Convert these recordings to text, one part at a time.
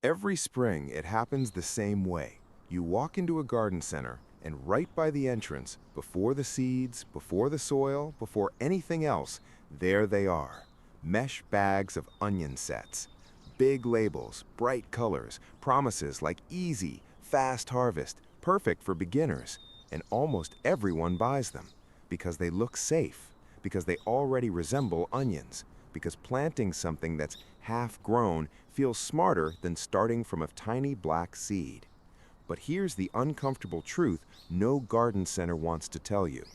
Every spring, it happens the same way. You walk into a garden center, and right by the entrance, before the seeds, before the soil, before anything else, there they are. Mesh bags of onion sets. Big labels, bright colors, promises like easy, fast harvest, perfect for beginners. And almost everyone buys them because they look safe, because they already resemble onions, because planting something that's half grown feels smarter than starting from a tiny black seed. But here's the uncomfortable truth no garden center wants to tell you.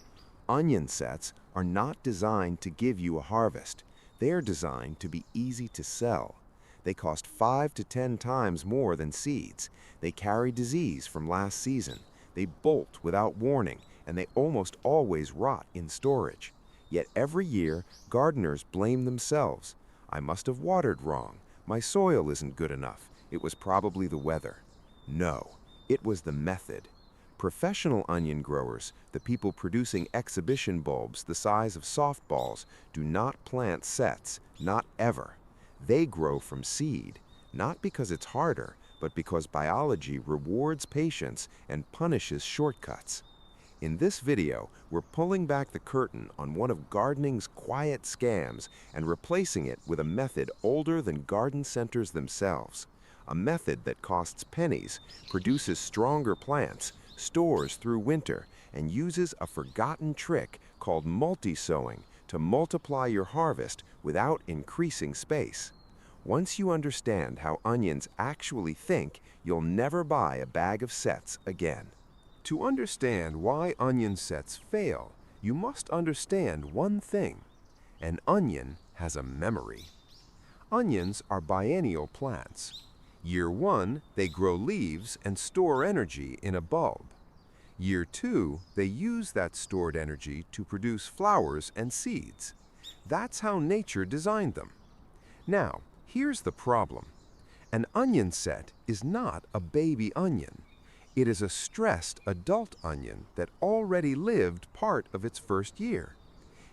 Onion sets are not designed to give you a harvest. They are designed to be easy to sell. They cost 5 to 10 times more than seeds. They carry disease from last season. They bolt without warning, and they almost always rot in storage. Yet every year, gardeners blame themselves. I must have watered wrong. My soil isn't good enough. It was probably the weather. No, it was the method. Professional onion growers, the people producing exhibition bulbs the size of softballs, do not plant sets, not ever. They grow from seed, not because it's harder, but because biology rewards patience and punishes shortcuts. In this video, we're pulling back the curtain on one of gardening's quiet scams and replacing it with a method older than garden centers themselves. A method that costs pennies, produces stronger plants, stores through winter, and uses a forgotten trick called multi-sowing to multiply your harvest without increasing space. Once you understand how onions actually think, you'll never buy a bag of sets again. To understand why onion sets fail, you must understand one thing. An onion has a memory. Onions are biennial plants. Year 1, they grow leaves and store energy in a bulb. Year 2, they use that stored energy to produce flowers and seeds. That's how nature designed them. Now, here's the problem. An onion set is not a baby onion. It is a stressed adult onion that already lived part of its first year.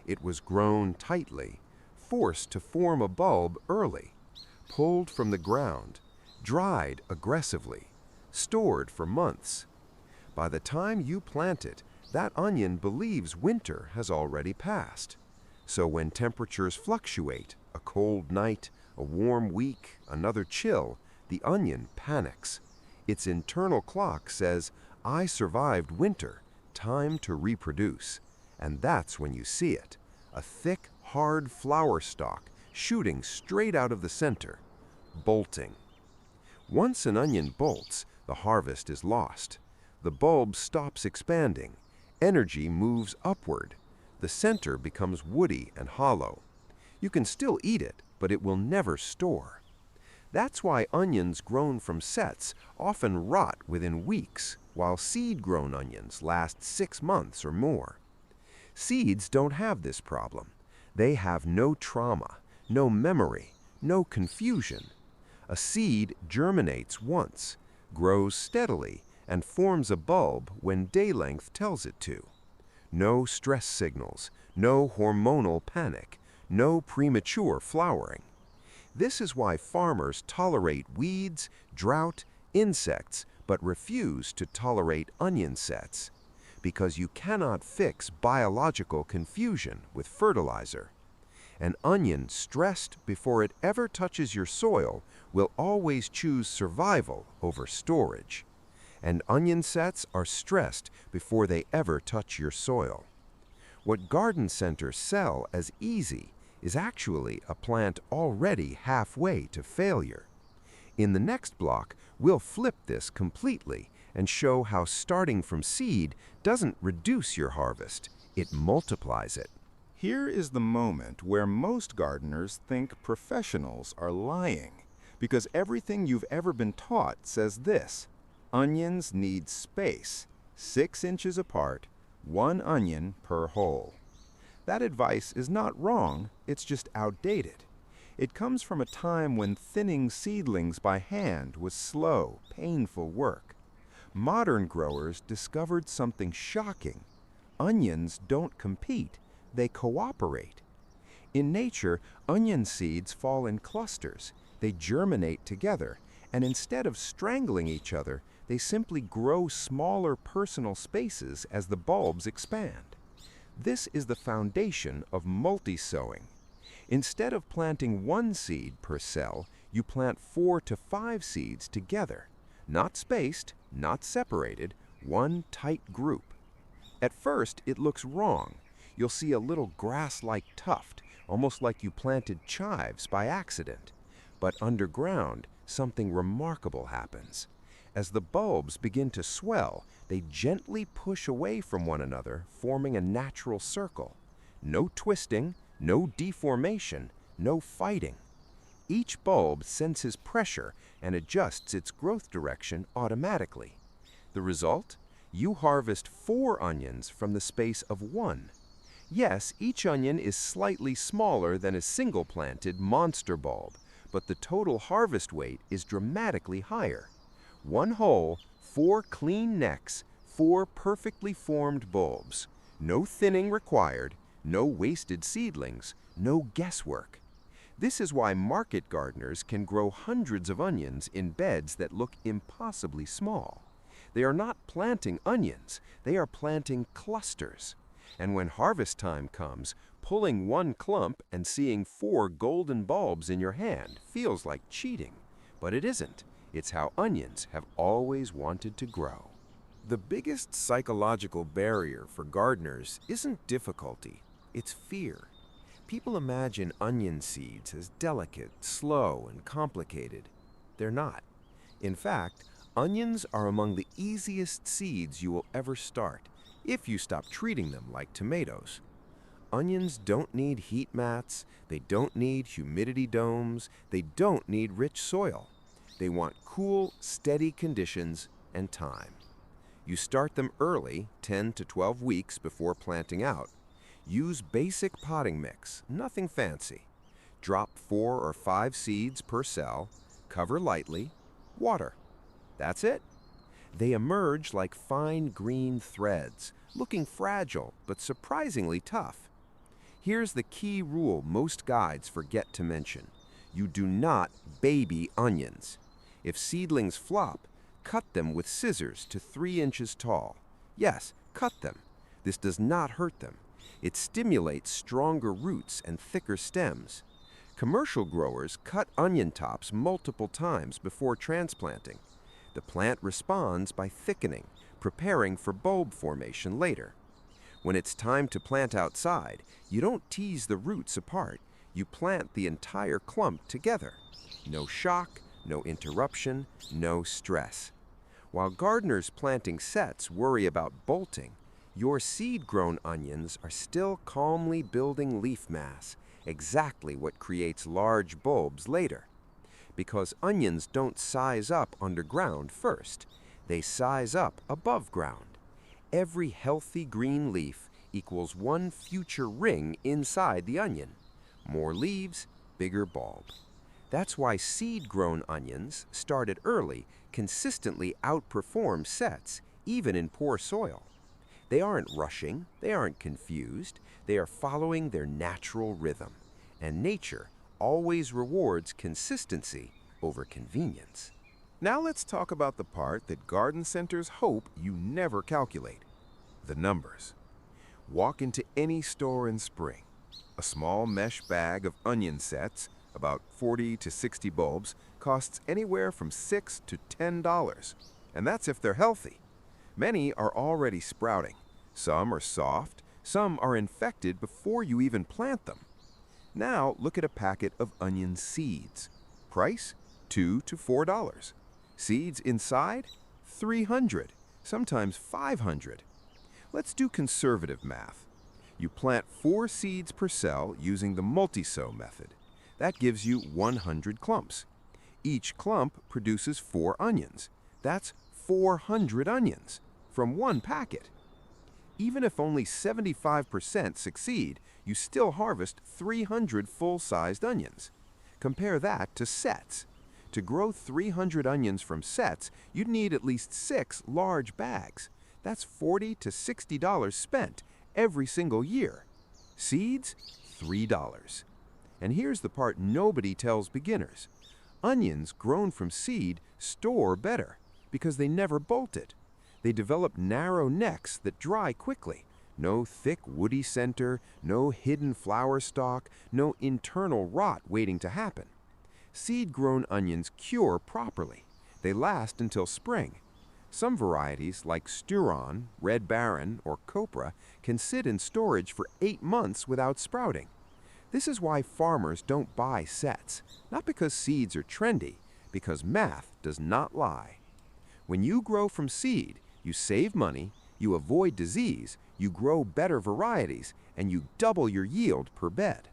It was grown tightly, forced to form a bulb early, pulled from the ground, dried aggressively, stored for months. By the time you plant it, that onion believes winter has already passed. So when temperatures fluctuate, a cold night, a warm week, another chill, the onion panics. Its internal clock says, I survived winter, time to reproduce. And that's when you see it, a thick, hard flower stalk shooting straight out of the center, bolting. Once an onion bolts, the harvest is lost. The bulb stops expanding. Energy moves upward. The center becomes woody and hollow. You can still eat it, but it will never store. That's why onions grown from sets often rot within weeks, while seed-grown onions last 6 months or more. Seeds don't have this problem. They have no trauma, no memory, no confusion. A seed germinates once, grows steadily, and forms a bulb when day length tells it to. No stress signals, no hormonal panic, no premature flowering. This is why farmers tolerate weeds, drought, insects, but refuse to tolerate onion sets. Because you cannot fix biological confusion with fertilizer. An onion stressed before it ever touches your soil will always choose survival over storage. And onion sets are stressed before they ever touch your soil. What garden centers sell as easy is actually a plant already halfway to failure. In the next block, we'll flip this completely and show how starting from seed doesn't reduce your harvest, it multiplies it. Here is the moment where most gardeners think professionals are lying, because everything you've ever been taught says this: onions need space, 6 inches apart, 1 onion per hole. That advice is not wrong, it's just outdated. It comes from a time when thinning seedlings by hand was slow, painful work. Modern growers discovered something shocking. Onions don't compete, they cooperate. In nature, onion seeds fall in clusters. They germinate together, And instead of strangling each other, they simply grow smaller personal spaces as the bulbs expand. This is the foundation of multi-sowing. Instead of planting one seed per cell, you plant 4 to 5 seeds together, not spaced, not separated, one tight group. At first, it looks wrong. You'll see a little grass-like tuft, almost like you planted chives by accident. But underground, something remarkable happens. As the bulbs begin to swell, they gently push away from one another, forming a natural circle. No twisting, no deformation, no fighting. Each bulb senses pressure and adjusts its growth direction automatically. The result? You harvest 4 onions from the space of 1. Yes, each onion is slightly smaller than a single-planted monster bulb, but the total harvest weight is dramatically higher. 1 hole, 4 clean necks, 4 perfectly formed bulbs. No thinning required, no wasted seedlings, no guesswork. This is why market gardeners can grow hundreds of onions in beds that look impossibly small. They are not planting onions, they are planting clusters. And when harvest time comes, pulling one clump and seeing 4 golden bulbs in your hand feels like cheating. But it isn't. It's how onions have always wanted to grow. The biggest psychological barrier for gardeners isn't difficulty, it's fear. People imagine onion seeds as delicate, slow, and complicated. They're not. In fact, onions are among the easiest seeds you will ever start, if you stop treating them like tomatoes. Onions don't need heat mats, they don't need humidity domes, they don't need rich soil. They want cool, steady conditions and time. You start them early, 10 to 12 weeks before planting out. Use basic potting mix, nothing fancy. Drop 4 or 5 seeds per cell, cover lightly, water. That's it. They emerge like fine green threads, looking fragile but surprisingly tough. Here's the key rule most guides forget to mention. You do not baby onions. If seedlings flop, cut them with scissors to 3 inches tall. Yes, cut them. This does not hurt them. It stimulates stronger roots and thicker stems. Commercial growers cut onion tops multiple times before transplanting. The plant responds by thickening, preparing for bulb formation later. When it's time to plant outside, you don't tease the roots apart. You plant the entire clump together. No shock, no interruption, no stress. While gardeners planting sets worry about bolting, your seed-grown onions are still calmly building leaf mass, exactly what creates large bulbs later. Because onions don't size up underground first, they size up above ground. Every healthy green leaf equals 1 future ring inside the onion. More leaves, bigger bulb. That's why seed-grown onions, started early, consistently outperform sets, even in poor soil. They aren't rushing, they aren't confused, they are following their natural rhythm. And nature always rewards consistency over convenience. Now let's talk about the part that garden centers hope you never calculate: the numbers. Walk into any store in spring. A small mesh bag of onion sets, about 40 to 60 bulbs, costs anywhere from $6 to $10. And that's if they're healthy. Many are already sprouting. Some are soft, some are infected before you even plant them. Now look at a packet of onion seeds. Price? $2 to $4. Seeds inside? 300, sometimes 500. Let's do conservative math. You plant 4 seeds per cell using the multi-sow method. That gives you 100 clumps. Each clump produces 4 onions. That's 400 onions from 1 packet. Even if only 75% succeed, you still harvest 300 full-sized onions. Compare that to sets. To grow 300 onions from sets, you'd need at least 6 large bags. That's $40 to $60 spent every single year. Seeds, $3. And here's the part nobody tells beginners. Onions grown from seed store better because they never bolted. They develop narrow necks that dry quickly. No thick woody center, no hidden flower stalk, no internal rot waiting to happen. Seed-grown onions cure properly. They last until spring. Some varieties, like Sturon, Red Baron, or Copra, can sit in storage for 8 months without sprouting. This is why farmers don't buy sets, not because seeds are trendy, because math does not lie. When you grow from seed, you save money, you avoid disease, you grow better varieties, and you double your yield per bed.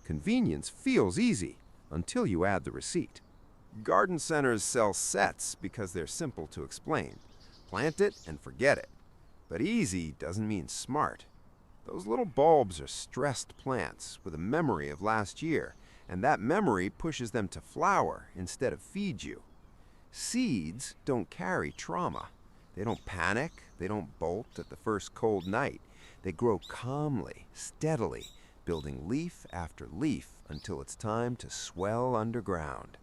Convenience feels easy until you add the receipt. Garden centers sell sets because they're simple to explain. Plant it and forget it. But easy doesn't mean smart. Those little bulbs are stressed plants with a memory of last year, and that memory pushes them to flower instead of feed you. Seeds don't carry trauma. They don't panic, they don't bolt at the first cold night. They grow calmly, steadily, building leaf after leaf until it's time to swell underground.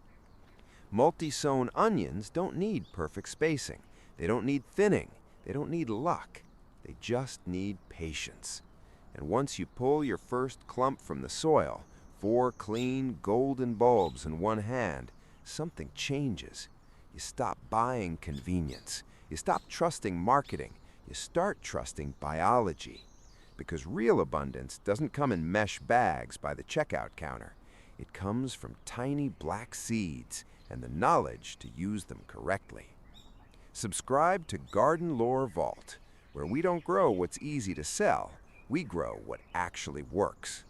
Multi-sown onions don't need perfect spacing. They don't need thinning. They don't need luck. They just need patience. And once you pull your first clump from the soil, 4 clean, golden bulbs in one hand, something changes. You stop buying convenience. You stop trusting marketing. You start trusting biology. Because real abundance doesn't come in mesh bags by the checkout counter. It comes from tiny black seeds and the knowledge to use them correctly. Subscribe to Garden Lore Vault, where we don't grow what's easy to sell. We grow what actually works.